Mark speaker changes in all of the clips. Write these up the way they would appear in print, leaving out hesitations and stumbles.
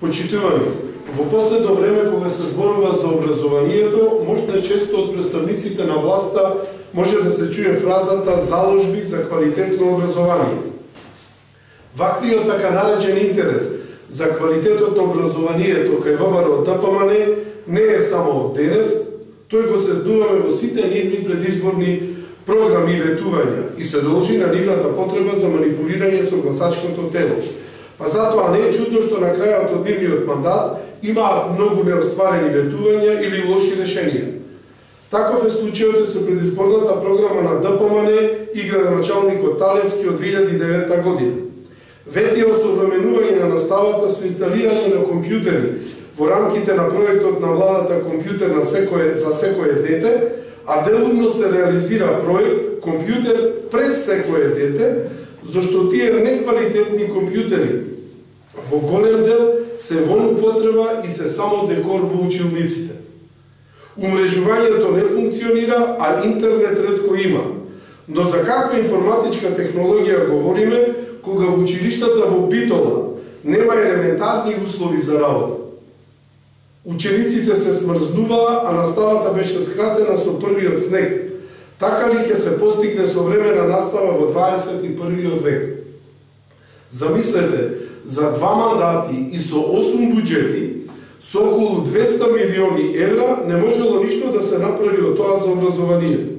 Speaker 1: Почитувани, во последно време кога се зборува за образованието, можна често од представниците на власта може да се чуе фразата заложби за квалитетно образование. Ваквиот така наречен интерес за квалитетот на образованието кај ВМРО ДПМН не е само од денес, тој го следуваме во сите нивни предизборни програми и ветувања и се должи на нивната потреба за манипулирање со гласачкото тело. Па затоа не е чудно што на крајот од нивниот мандат имаат многу неостварени ветувања или лоши решенија. Таков е случајот со предизборната програма на ДПМН и градоначалникот Талевски од 2009 година. Ветија осовременување на наставата со инсталирање на компјутери во рамките на проектот на владата компјутер за секое дете, а делумно се реализира проект компјутер пред секое дете, зашто тие неквалитетни компјутери во голем дел се во употреба и се само декор во училниците. Умрежувањето не функционира, а интернет ретко има. Но за каква информатичка технологија говориме, кога во училиштата во Битола нема елементарни услови за работа? Учениците се смрзнуваа, а наставата беше скратена со првиот снег. Така ли ќе се постигне современа настава во 21. век? Замислете, за 2 мандати и со 8 буџети, со околу 200 милиони евра, не можело ништо да се направи од тоа за образованието.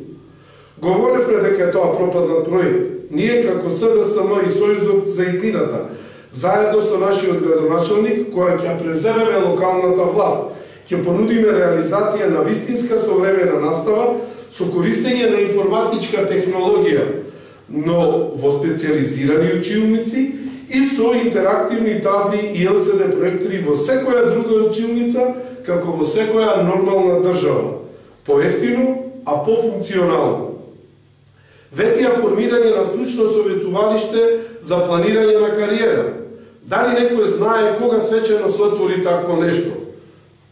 Speaker 1: Говоревме дека е тоа пропаднат проект. Ние како СДСМ и Сојузот за иднината, заедно со нашиот градоначалник, која ќе преземеме локалната власт, ќе понудиме реализација на вистинска современа настава со користење на информатичка технологија, но во специализирани училници и со интерактивни табли и LCD проектори во секоја друга училница, како во секоја нормална држава. Поевтино, а пофункционално. Ветија формирање на стручно советувалиште за планирање на кариера. Дали некој знае кога свечено се отвори такво нешто?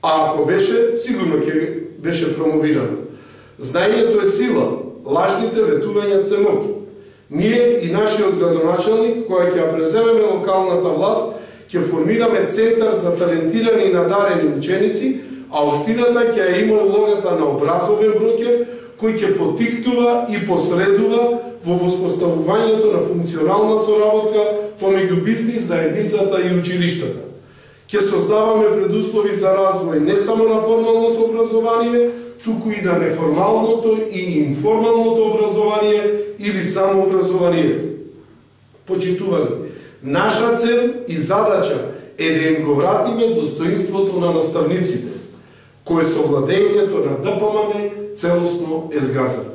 Speaker 1: А ако беше, сигурно ќе беше промовирано. Знаењето е сила, лажните ветувања се моќ. Ние и нашиот градоначалник, која ќе преземеме локалната власт, ќе формираме центар за талентирани и надарени ученици, а општината ќе ја има улогата на образовен брокер, кој ќе потикнува и посредува во воспоставувањето на функционална соработка помеѓу бизнис, заедницата и училиштата. Ќе создаваме предуслови за развој не само на формалното образование, туку и на неформалното и информалното образование или самообразованието. Почитувани, наша цел и задача е да им го вратиме достоинството на наставниците, кое со владењето на ДПМН целосно е згазено.